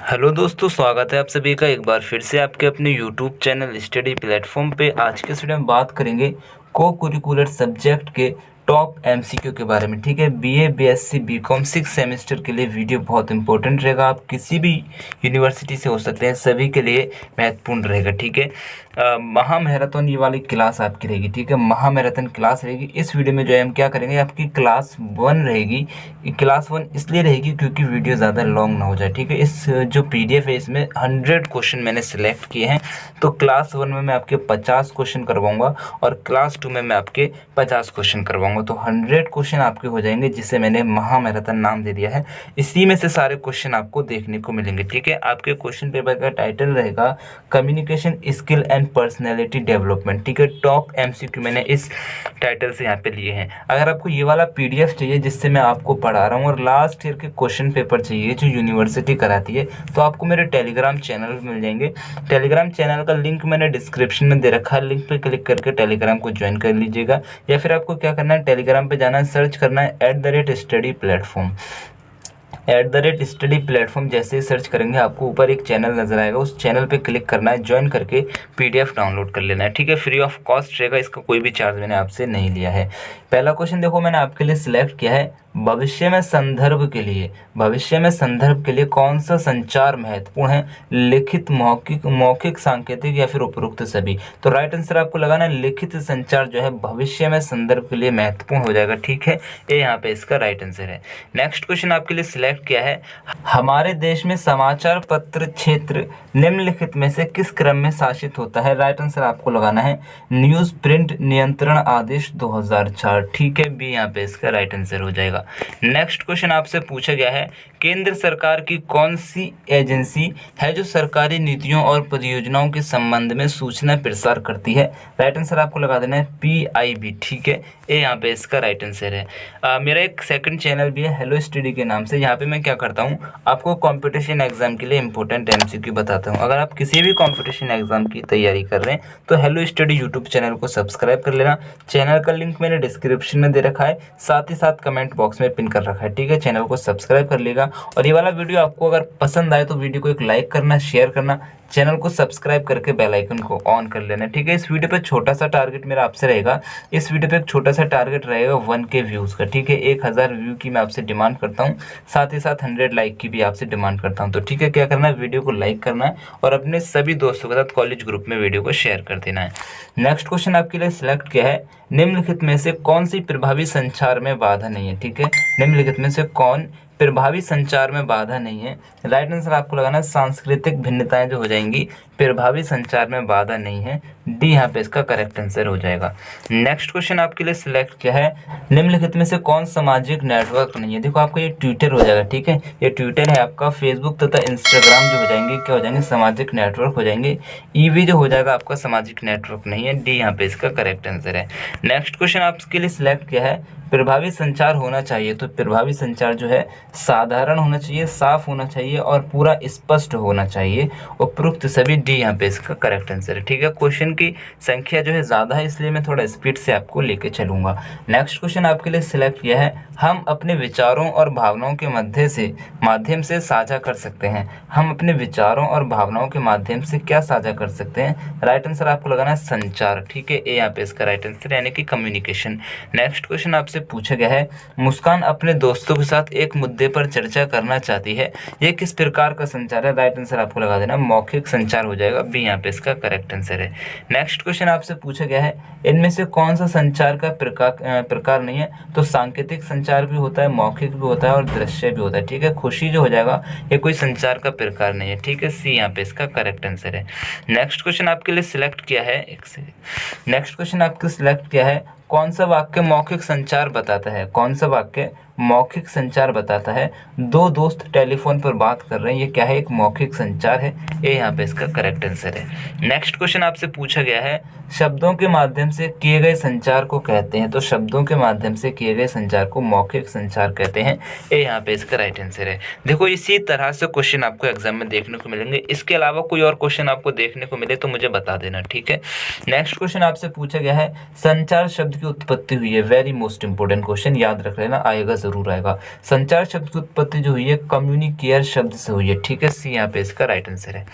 Hello दोस्तों, स्वागत है आप सभी का एक बार फिर से आपके अपने यूट्यूब चैनल स्टडी प्लेटफॉर्म पे। आज के इस वीडियो में बात करेंगे को करिकुलर सब्जेक्ट के टॉप एमसीक्यू के बारे में। ठीक है, बीए, बीएससी, बीकॉम 6 सेमेस्टर के लिए वीडियो बहुत इंपॉर्टेंट रहेगा। आप किसी भी यूनिवर्सिटी से हो सकते हैं, सभी के लिए महत्वपूर्ण रहेगा। ठीक है, महामैराथन ये वाली क्लास आपकी रहेगी। ठीक है, महामैराथन क्लास रहेगी। इस वीडियो में जो है हम क्या करेंगे, आपकी क्लास 1 रहेगी। क्लास 1 इसलिए रहेगी क्योंकि वीडियो ज़्यादा लॉन्ग ना हो जाए। ठीक है, इस जो पीडीएफ है इसमें 100 क्वेश्चन मैंने सिलेक्ट किए हैं। तो क्लास 1 में मैं आपके 50 क्वेश्चन करवाऊंगा और क्लास 2 में मैं आपके 50 क्वेश्चन करवाऊंगा। तो 100 क्वेश्चन आपके हो जाएंगे, जिसे मैंने महामैराथन नाम दे दिया है। इसी में से सारे क्वेश्चन आपको देखने को मिलेंगे। ठीक है, आपके क्वेश्चन पेपर का टाइटल रहेगा communication skill and personality development. ठीक है, टॉप एमसीक्यू मैंने इस टाइटल से यहाँ पे लिए हैं। अगर आपको ये वाला पीडीएफ चाहिए जिससे मैं आपको पढ़ा रहा हूँ और लास्ट ईयर के क्वेश्चन पेपर चाहिए जो यूनिवर्सिटी कराती है, तो आपको मेरे टेलीग्राम चैनल पे मिल जाएंगे। टेलीग्राम चैनल का लिंक मैंने डिस्क्रिप्शन में दे रखा है। लिंक पे क्लिक करके टेलीग्राम को ज्वाइन कर लीजिएगा, या फिर आपको क्या करना है, टेलीग्राम पे जाना है, सर्च करना है @स्टडी प्लेटफॉर्म। @स्टडी प्लेटफॉर्म जैसे ही सर्च करेंगे आपको ऊपर एक चैनल नजर आएगा, उस चैनल पे क्लिक करना है, ज्वाइन करके पीडीएफ डाउनलोड कर लेना है। ठीक है, फ्री ऑफ कॉस्ट रहेगा, इसका कोई भी चार्ज मैंने आपसे नहीं लिया है। पहला क्वेश्चन देखो मैंने आपके लिए सिलेक्ट किया है, भविष्य में संदर्भ के लिए कौन सा संचार महत्वपूर्ण है, लिखित, मौखिक, सांकेतिक या फिर उपरोक्त सभी। तो राइट आंसर आपको लगाना है लिखित संचार जो है भविष्य में संदर्भ के लिए महत्वपूर्ण हो जाएगा। ठीक है, ये यहाँ पे इसका राइट आंसर है। नेक्स्ट क्वेश्चन आपके लिए सिलेक्ट किया है, हमारे देश में समाचार पत्र क्षेत्र निम्नलिखित में से किस क्रम में शासित होता है। राइट आंसर आपको लगाना है न्यूज प्रिंट नियंत्रण आदेश 2004। ठीक है, बी यहाँ पे इसका राइट आंसर हो जाएगा। नेक्स्ट क्वेश्चन आपसे पूछा गया है, केंद्र सरकार की कौन सी एजेंसी है जो सरकारी नीतियों और परियोजनाओं के संबंध में सूचना प्रसार करती है। राइट आंसर आपको लगा देना है PIB। ठीक है, ये यहाँ पे इसका राइट आंसर है। मेरा एक सेकंड चैनल भी है हेलो स्टडी के नाम से। यहाँ पे मैं क्या करता हूँ, आपको कंपटीशन एग्जाम के लिए इंपॉर्टेंट एमसीक्यू बताता हूँ। अगर आप किसी भी कंपटीशन एग्जाम की तैयारी कर रहे हैं तो हेलो स्टडी यूट्यूब चैनल को सब्सक्राइब कर लेना। चैनल का लिंक मैंने डिस्क्रिप्शन में दे रखा है, साथ ही साथ कमेंट बॉक्स में पिन कर रखा है। ठीक है, चैनल को सब्सक्राइब कर लेगा। और ये वाला वीडियो आपको अगर पसंद आए तो वीडियो को एक लाइक करना, शेयर करना, चैनल को सब्सक्राइब करके बेल आइकन को ऑन कर लेना। ठीक है, इस वीडियो पे छोटा सा टारगेट मेरा आपसे रहेगा, इस वीडियो पे एक छोटा सा टारगेट रहेगा 1K व्यूज़ का। ठीक है, 1000 व्यू की मैं आपसे डिमांड करता हूँ, साथ ही साथ 100 लाइक की भी आपसे डिमांड करता हूँ। तो ठीक है, क्या करना है, वीडियो को लाइक करना है और अपने सभी दोस्तों के साथ कॉलेज ग्रुप में वीडियो को शेयर कर देना है। नेक्स्ट क्वेश्चन आपके लिए सिलेक्ट किया है, निम्नलिखित में से कौन सी प्रभावी संचार में बाधा नहीं है। ठीक है, निम्नलिखित में से कौन प्रभावी संचार में बाधा नहीं है। राइट आंसर आपको लगाना है सांस्कृतिक भिन्नताएं जो हो जाएंगी प्रभावी संचार में बाधा नहीं है। डी यहाँ पे इसका करेक्ट आंसर हो जाएगा। नेक्स्ट क्वेश्चन आपके लिए सिलेक्ट किया है, निम्नलिखित में से कौन सामाजिक नेटवर्क नहीं है। देखो आपका ये ट्विटर हो जाएगा। ठीक है, ये ट्विटर है आपका, फेसबुक तथा इंस्टाग्राम जो हो जाएंगे क्या हो जाएंगे, सामाजिक नेटवर्क हो जाएंगे। ईवी जो हो जाएगा आपका सामाजिक नेटवर्क नहीं है। डी यहाँ पे इसका करेक्ट आंसर है। नेक्स्ट क्वेश्चन आपके लिए सिलेक्ट किया है, प्रभावी संचार होना चाहिए। तो प्रभावी संचार जो है साधारण होना चाहिए, साफ होना चाहिए और पूरा स्पष्ट होना चाहिए। उपरोक्त सभी डी यहाँ पे इसका करेक्ट आंसर है। ठीक है, क्वेश्चन की संख्या जो है ज़्यादा है इसलिए मैं थोड़ा स्पीड से आपको लेके चलूंगा। नेक्स्ट क्वेश्चन आपके लिए सिलेक्ट किया है, हम अपने विचारों और भावनाओं के माध्यम से साझा कर सकते हैं। हम अपने विचारों और भावनाओं के माध्यम से क्या साझा कर सकते हैं। राइट आंसर आपको लगाना है संचार। ठीक है, ए यहाँ पे इसका राइट आंसर यानी कि कम्युनिकेशन। नेक्स्ट क्वेश्चन आपसे पूछा गया है, मुस्कान अपने दोस्तों के साथ एक मुद्दे पर चर्चा करना चाहती है, यह किस प्रकार का संचार है। राइट आंसर आपको लगा देना मौखिक संचार हो जाएगा। बी यहाँ पे इसका करेक्ट आंसर है। नेक्स्ट क्वेश्चन आपसे पूछा गया है, इनमें से कौन सा संचार का प्रकार नहीं है। तो सांकेतिक संचार भी होता है, मौखिक भी होता है और दृश्य भी होता है। ठीक है, खुशी जो हो जाएगा ये कोई संचार का प्रकार नहीं है। ठीक है, सी यहाँ पे इसका करेक्ट आंसर है। नेक्स्ट क्वेश्चन आपके लिए सिलेक्ट किया है, नेक्स्ट क्वेश्चन आपके सिलेक्ट किया है, कौन सा वाक्य मौखिक संचार बताता है। कौन सा वाक्य मौखिक संचार बताता है। दो दोस्त टेलीफोन पर बात कर रहे हैं, ये क्या है, एक मौखिक संचार है। ये यहाँ पे इसका करेक्ट आंसर है। नेक्स्ट क्वेश्चन आपसे पूछा गया है, शब्दों के माध्यम से किए गए संचार को कहते हैं। तो शब्दों के माध्यम से किए गए संचार को मौखिक संचार कहते हैं। ये यहाँ पे इसका राइट आंसर है। देखो इसी तरह से क्वेश्चन आपको एग्जाम में देखने को मिलेंगे। इसके अलावा कोई और क्वेश्चन आपको देखने को मिले तो मुझे बता देना। ठीक है, नेक्स्ट क्वेश्चन आपसे पूछा गया है, संचार शब्द की उत्पत्ति हुई है। वेरी मोस्ट इंपोर्टेंट क्वेश्चन, याद रख लेना, आएगा जरूर आएगा। संचार शब्द की उत्पत्ति जो हुई है कम्युनिकेयर शब्द से हुई है, ठीक है, सी यहाँ पे इसका राइट आंसर है।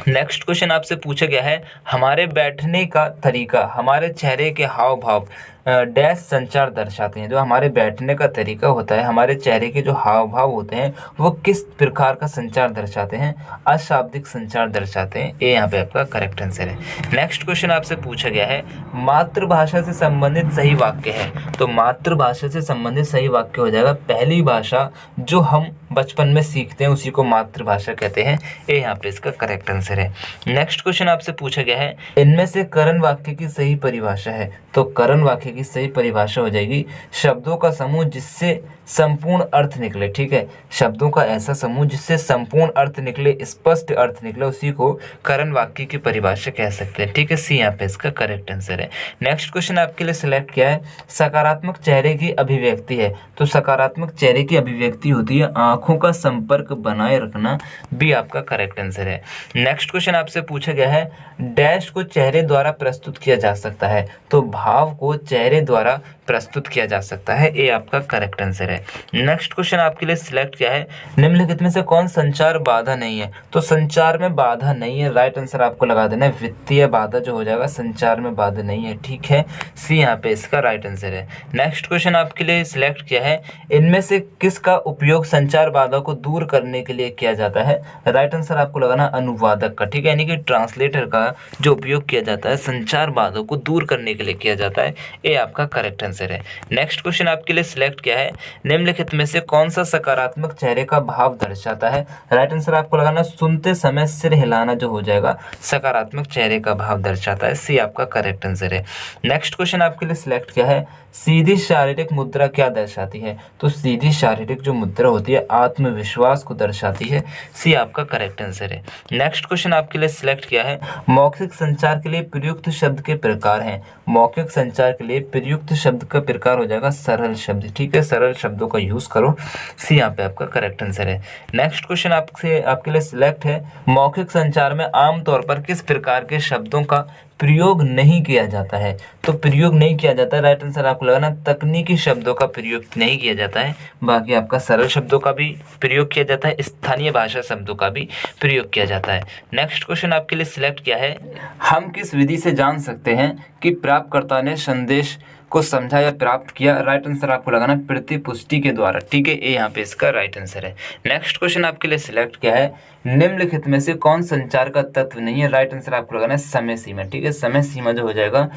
नेक्स्ट क्वेश्चन आपसे पूछा गया है, हमारे बैठने का तरीका, हमारे चेहरे के हाव भाव डैश संचार दर्शाते हैं। जो हमारे बैठने का तरीका होता है, हमारे चेहरे के जो हाव भाव होते हैं वो किस प्रकार का संचार दर्शाते हैं? अशाब्दिक संचार दर्शाते हैं। ये यहाँ पे आपका करेक्ट आंसर है। नेक्स्ट क्वेश्चन आपसे पूछा गया है, मातृभाषा से संबंधित सही वाक्य है। तो मातृभाषा से संबंधित सही वाक्य हो जाएगा पहली भाषा जो हम बचपन में सीखते हैं उसी को मातृभाषा कहते हैं। ये यहाँ पे इसका करेक्ट आंसर है। नेक्स्ट क्वेश्चन आपसे पूछा गया है, इनमें से करण वाक्य की सही परिभाषा है। तो करण वाक्य की सही परिभाषा हो जाएगी शब्दों का समूह जिससे संपूर्ण अर्थ निकले, ठीक है, शब्दों का ऐसा समूह जिससे संपूर्ण अर्थ निकले, स्पष्ट अर्थ निकले, उसी को करण वाक्य की परिभाषा कह सकते हैं, ठीक है, सी यहाँ पे इसका करेक्ट आंसर है। नेक्स्ट क्वेश्चन आपके लिए सिलेक्ट किया है, सकारात्मक चेहरे की अभिव्यक्ति है। तो सकारात्मक चेहरे की अभिव्यक्ति होती है आंखों का संपर्क बनाए रखना, बी आपका करेक्ट आंसर है। नेक्स्ट क्वेश्चन आपसे पूछा गया है, डैश को चेहरे द्वारा प्रस्तुत किया जा सकता है। तो भाव को चेहरे द्वारा प्रस्तुत किया जा सकता है, ये आपका करेक्ट आंसर है। नेक्स्ट क्वेश्चन आपके लिए सिलेक्ट किया है, निम्नलिखित में से कौन संचार बाधा नहीं है। तो संचार में बाधा नहीं है, राइट आंसर आपको लगा देना है वित्तीय बाधा जो हो जाएगा, संचार में बाधा नहीं है, ठीक है, सी यहाँ पे इसका राइट आंसर है। नेक्स्ट क्वेश्चन आपके लिए सिलेक्ट किया है, इनमें से किसका उपयोग संचार बाधा को दूर करने के लिए किया जाता है। राइट आंसर आपको लगाना अनुवादक का, ठीक है, यानी कि ट्रांसलेटर का जो उपयोग किया जाता है संचार बाधा को दूर करने के लिए किया जाता है, ये आपका करेक्ट आंसर है। नेक्स्ट क्वेश्चन आपके लिए सिलेक्ट किया है, निम्नलिखित में से कौन सा सकारात्मक चेहरे का भाव दर्शाता है। राइट आंसर आपको लगाना सुनते समय सिर हिलाना जो हो जाएगा सकारात्मक चेहरे का भाव दर्शाता है, सी आपका करेक्ट आंसर है। नेक्स्ट क्वेश्चन आपके लिए सिलेक्ट किया है, सीधी शारीरिक मुद्रा क्या दर्शाती है। तो सीधी शारीरिक जो मुद्रा होती है आत्मविश्वास को दर्शाती है, सी आपका करेक्ट आंसर है। नेक्स्ट क्वेश्चन आपके लिए सिलेक्ट किया है, मौखिक संचार के लिए प्रयुक्त शब्द के प्रकार हैं। मौखिक संचार के लिए प्रयुक्त शब्द का प्रकार हो जाएगा सरल शब्द, ठीक है, सरल शब्दों का यूज करो, सी यहाँ पे आपका करेक्ट आंसर है। नेक्स्ट क्वेश्चन आपके लिए सिलेक्ट है, मौखिक संचार में आमतौर पर किस प्रकार के शब्दों का प्रयोग नहीं किया जाता है। तो प्रयोग नहीं किया जाता है, राइट आंसर आपको लगाना तकनीकी शब्दों का प्रयोग नहीं किया जाता है, बाकी आपका सरल शब्दों का भी प्रयोग किया जाता है, स्थानीय भाषा शब्दों का भी प्रयोग किया जाता है। नेक्स्ट क्वेश्चन आपके लिए सिलेक्ट किया है, हम किस विधि से जान सकते हैं कि प्राप्तकर्ता ने संदेश को समझा या प्राप्त किया। राइट आंसर आपको लगाना प्रतिपुष्टि के द्वारा, ठीक है, ये यहाँ पे इसका राइट आंसर है। नेक्स्ट क्वेश्चन आपके लिए सिलेक्ट किया है, निम्नलिखित में से कौन संचार का तत्व नहीं है। राइट आंसर आपको लगाना है समय सीमा, ठीक है, समय सीमा जो हो जाएगा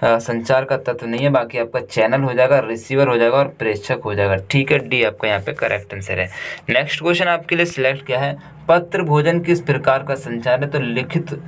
संचार का तत्व नहीं है, बाकी आपका चैनल हो जाएगा, रिसीवर हो जाएगा और प्रेषक हो जाएगा, ठीक है, डी आपका यहाँ पे करेक्ट आंसर है। नेक्स्ट क्वेश्चन आपके लिए सिलेक्ट किया है, पत्र भोजन किस प्रकार का संचार है। तो लिखित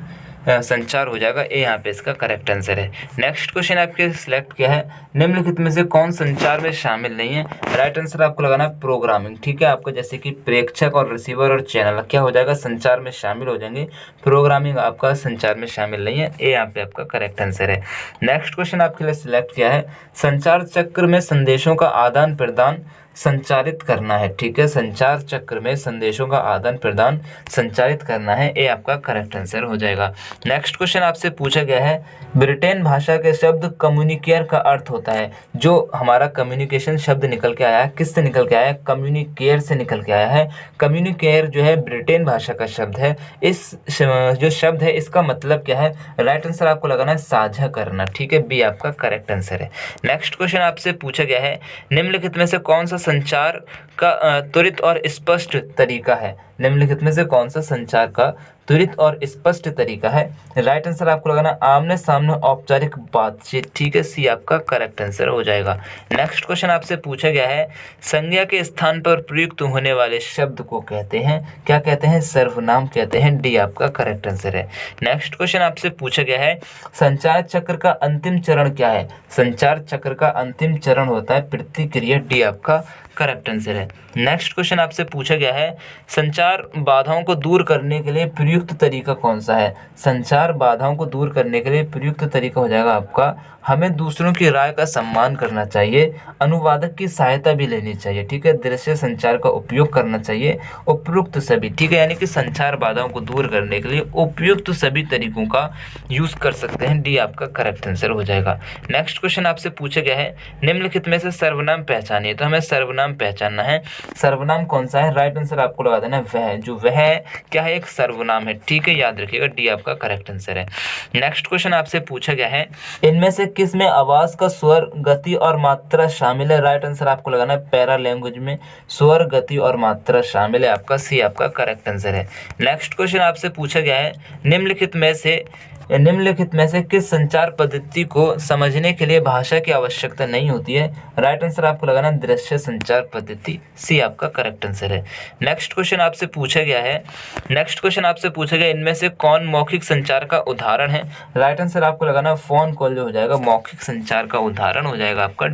संचार हो जाएगा, ये यहाँ पे इसका करेक्ट आंसर है। नेक्स्ट क्वेश्चन आपके सिलेक्ट किया है, निम्नलिखित में से कौन संचार में शामिल नहीं है। राइट आंसर आपको लगाना है प्रोग्रामिंग, ठीक है, आपका जैसे कि प्रेक्षक और रिसीवर और चैनल क्या हो जाएगा संचार में शामिल हो जाएंगे, प्रोग्रामिंग आपका संचार में शामिल नहीं है, ये यहाँ पे आपका करेक्ट आंसर है। नेक्स्ट क्वेश्चन आपके लिए सिलेक्ट किया है, संचार चक्र में संदेशों का आदान प्रदान संचारित करना है, ठीक है, संचार चक्र में संदेशों का आदान प्रदान संचारित करना है, ये आपका करेक्ट आंसर हो जाएगा। नेक्स्ट क्वेश्चन आपसे पूछा गया है, ब्रिटेन भाषा के शब्द कम्युनिकेयर का अर्थ होता है। जो हमारा कम्युनिकेशन शब्द निकल के आया है किससे निकल के आया है, कम्युनिकेयर से निकल के आया है। कम्युनिकेयर जो है ब्रिटेन भाषा का शब्द है, इस जो शब्द है इसका मतलब क्या है। राइट आंसर आपको लगाना है साझा करना, ठीक है, बी आपका करेक्ट आंसर है। नेक्स्ट क्वेश्चन आपसे पूछा गया है, निम्नलिखित में से कौन सा संचार का त्वरित और स्पष्ट तरीका है। निम्नलिखित में से कौन सा संचार का त्वरित और स्पष्ट तरीका है। राइट आंसर आपको लगाना आमने सामने औपचारिक बातचीत, ठीक है, सी आपका करेक्ट आंसर हो जाएगा। नेक्स्ट क्वेश्चन आपसे पूछा गया है, संज्ञा के स्थान पर प्रयुक्त होने वाले शब्द को कहते हैं, क्या कहते हैं, सर्वनाम कहते हैं, डी आपका करेक्ट आंसर है। नेक्स्ट क्वेश्चन आपसे पूछा गया है, संचार चक्र का अंतिम चरण क्या है। संचार चक्र का अंतिम चरण होता है प्रतिक्रिया, डी आपका करेक्ट आंसर है। नेक्स्ट क्वेश्चन आपसे पूछा गया है संचार बाधाओं को दूर करने के लिए प्रयुक्त तरीका कौन सा है। संचार बाधाओं को दूर करने के लिए प्रयुक्त तरीका हो जाएगा आपका हमें दूसरों की राय का सम्मान करना चाहिए, अनुवादक की सहायता भी लेनी चाहिए, ठीक है, दृश्य संचार का उपयोग करना चाहिए, उपयुक्त सभी, ठीक है, यानी कि संचार बाधाओं को दूर करने के लिए उपयुक्त सभी तरीकों का यूज कर सकते हैं। डी आपका करेक्ट आंसर हो जाएगा। नेक्स्ट क्वेश्चन आपसे पूछा गया है निम्नलिखित में से सर्वनाम पहचानिए। तो हमें सर्वनाम पहचानना है। सर्वनाम कौन सा है? राइट आंसर आपको लगा देना है वह। जो वह क्या है? एक सर्वनाम है, ठीक है, याद रखिएगा। डी आपका करेक्ट आंसर है। नेक्स्ट क्वेश्चन आपसे पूछा गया है इनमें से किस में आवाज का स्वर, गति और मात्रा शामिल है? राइट आंसर आपको लगाना है पैरा लैंग्वेज में स्वर, गति और मात्रा शामिल है। आपका सी आपका करेक्ट आंसर है। नेक्स्ट क्वेश्चन आपसे पूछा गया है निम्नलिखित में से किस संचार पद्धति को समझने के लिए भाषा की आवश्यकता नहीं होती है? राइट आंसर आपको लगाना दृश्य संचार पद्धति। सी आपका करेक्ट आंसर है। नेक्स्ट क्वेश्चन आपसे पूछा गया इनमें से कौन मौखिक संचार का उदाहरण है? राइट आंसर आपको लगाना फोन कॉल जो हो जाएगा मौखिक संचार का उदाहरण हो जाएगा। आपका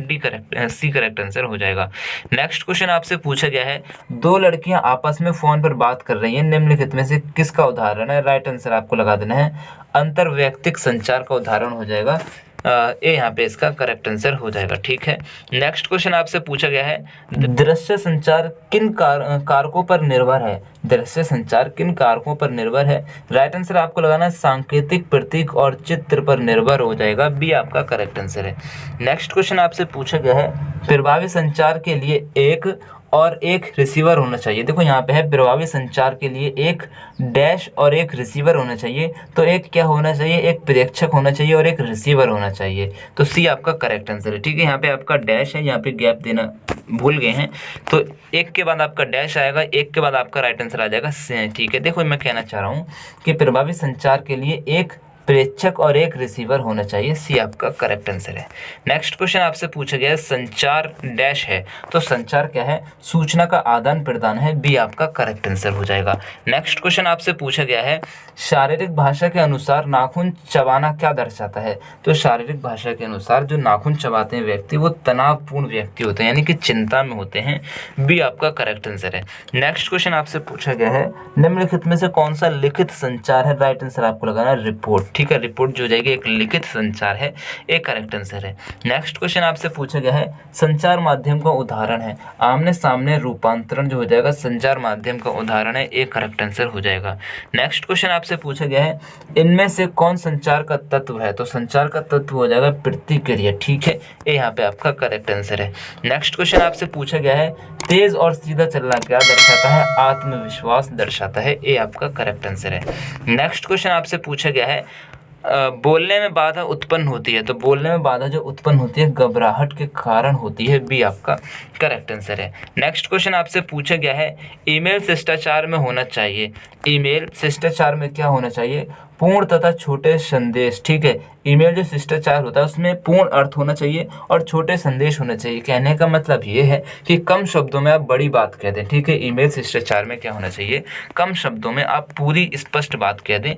सी करेक्ट आंसर हो जाएगा। नेक्स्ट क्वेश्चन आपसे पूछा गया है दो लड़कियां आपस में फोन पर बात कर रही हैं, निम्नलिखित में से किसका उदाहरण है? राइट आंसर आपको लगा देना है अंतर्वैयक्तिक संचार का उदाहरण हो जाएगा। ये यहाँ पे इसका करेक्ट आंसर हो जाएगा, ठीक है। नेक्स्ट क्वेश्चन आपसे पूछा गया है दृश्य संचार किन कारकों पर निर्भर है? दृश्य संचार किन कारकों पर निर्भर है? राइट आंसर आपको लगाना है सांकेतिक, प्रतीक और चित्र पर निर्भर हो जाएगा। बी आपका करेक्ट आंसर है। नेक्स्ट क्वेश्चन आपसे पूछा गया है प्रभावी संचार के लिए एक और एक रिसीवर होना चाहिए। देखो यहाँ पे है प्रभावी संचार के लिए एक डैश और एक रिसीवर होना चाहिए। तो एक क्या होना चाहिए? एक प्रेक्षक होना चाहिए और एक रिसीवर होना चाहिए। तो सी आपका करेक्ट आंसर है, ठीक है। यहाँ पे आपका डैश है, यहाँ पे गैप देना भूल गए हैं, तो एक के बाद आपका डैश आएगा, एक के बाद आपका राइट आंसर आ जाएगा, ठीक है। देखो मैं कहना चाह रहा हूँ कि प्रभावी संचार के लिए एक प्रेक्षक और एक रिसीवर होना चाहिए। सी आपका करेक्ट आंसर है। नेक्स्ट क्वेश्चन आपसे पूछा गया है संचार डैश है। तो संचार क्या है? सूचना का आदान प्रदान है। बी आपका करेक्ट आंसर हो जाएगा। नेक्स्ट क्वेश्चन आपसे पूछा गया है शारीरिक भाषा के अनुसार नाखून चबाना क्या दर्शाता है? तो शारीरिक भाषा के अनुसार जो नाखून चबाते हैं व्यक्ति वो तनावपूर्ण व्यक्ति होते हैं, यानी कि चिंता में होते हैं। बी आपका करेक्ट आंसर है। नेक्स्ट क्वेश्चन आपसे पूछा गया है निम्नलिखित में से कौन सा लिखित संचार है? राइट आंसर आपको लगाना रिपोर्ट, ठीक है। रिपोर्ट जो हो जाएगी एक लिखित संचार है, एक करेक्ट आंसर है। नेक्स्ट क्वेश्चन आपसे पूछा गया है संचार माध्यम का उदाहरण है। आमने सामने रूपांतरण जो हो जाएगा संचार माध्यम का उदाहरण है, एक करेक्ट आंसर हो जाएगा। नेक्स्ट क्वेश्चन आपसे पूछा गया है इनमें से कौन संचार का तत्व है? तो संचार का तत्व हो जाएगा प्रतिक्रिया, ठीक है। ये यहाँ पे आपका करेक्ट आंसर है। नेक्स्ट क्वेश्चन आपसे पूछा गया है तेज और सीधा चलना क्या दर्शाता है? आत्मविश्वास दर्शाता है। ये आपका करेक्ट आंसर है। नेक्स्ट क्वेश्चन आपसे पूछा गया है बोलने में बाधा उत्पन्न होती है। तो बोलने में बाधा जो उत्पन्न होती है घबराहट के कारण होती है। बी आपका करेक्ट आंसर है। नेक्स्ट क्वेश्चन आपसे पूछा गया है ईमेल शिष्टाचार में होना चाहिए। ईमेल शिष्टाचार में क्या होना चाहिए? पूर्ण तथा छोटे संदेश, ठीक है। ईमेल जो शिष्टाचार होता है उसमें पूर्ण अर्थ होना चाहिए और छोटे संदेश होने चाहिए। कहने का मतलब ये है कि कम शब्दों में आप बड़ी बात कह दें, ठीक है। ईमेल शिष्टाचार में क्या होना चाहिए? कम शब्दों में आप पूरी स्पष्ट बात कह दें।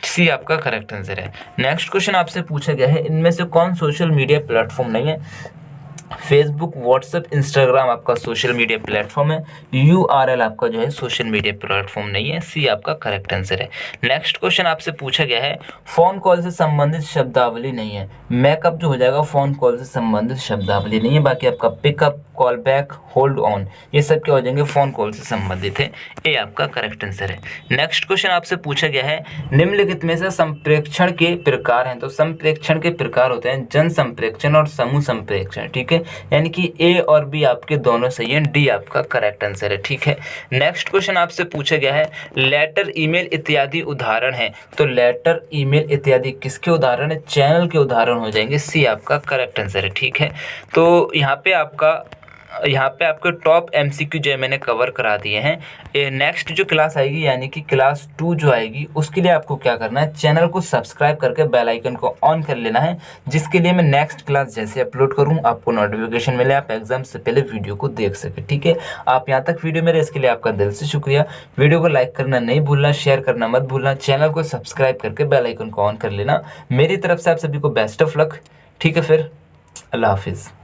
सी आपका करेक्ट आंसर है। नेक्स्ट क्वेश्चन आपसे पूछा गया है इनमें से कौन सोशल मीडिया प्लेटफॉर्म नहीं है? फेसबुक, व्हाट्सएप, इंस्टाग्राम आपका सोशल मीडिया प्लेटफॉर्म है। URL आपका जो है सोशल मीडिया प्लेटफॉर्म नहीं है। सी आपका करेक्ट आंसर है। नेक्स्ट क्वेश्चन आपसे पूछा गया है फोन कॉल से संबंधित शब्दावली नहीं है। मैकअप जो हो जाएगा फोन कॉल से संबंधित शब्दावली नहीं है। बाकी आपका pickup, call back, hold on, ये सब क्या हो जाएंगे? फोन कॉल से संबंधित है। ये आपका करेक्ट आंसर है। नेक्स्ट क्वेश्चन आपसे पूछा गया है निम्नलिखित में से संप्रेक्षण के प्रकार हैं। तो संप्रेक्षण के प्रकार होते हैं जन संप्रेक्षण और समूह संप्रेक्षण, ठीक है। यानी कि ए और बी आपके दोनों सही हैं। डी आपका करेक्ट आंसर है, ठीक है। नेक्स्ट क्वेश्चन आपसे पूछा गया है लेटर, ईमेल इत्यादि उदाहरण है। तो लेटर, ईमेल इत्यादि किसके उदाहरण है? चैनल के उदाहरण हो जाएंगे। सी आपका करेक्ट आंसर है, ठीक है। तो यहाँ पे आपके टॉप MCQ जो है मैंने कवर करा दिए हैं। नेक्स्ट जो क्लास आएगी यानी कि क्लास 2 जो आएगी उसके लिए आपको क्या करना है? चैनल को सब्सक्राइब करके बेल आइकन को ऑन कर लेना है, जिसके लिए मैं नेक्स्ट क्लास जैसे अपलोड करूं आपको नोटिफिकेशन मिले, आप एग्जाम से पहले वीडियो को देख सके, ठीक है। आप यहाँ तक वीडियो मेरे इसके लिए आपका दिल से शुक्रिया। वीडियो को लाइक करना नहीं भूलना, शेयर करना मत भूलना, चैनल को सब्सक्राइब करके बेल आइकन को ऑन कर लेना। मेरी तरफ से आप सभी को बेस्ट ऑफ लक, ठीक है। फिर अल्लाह हाफिज़।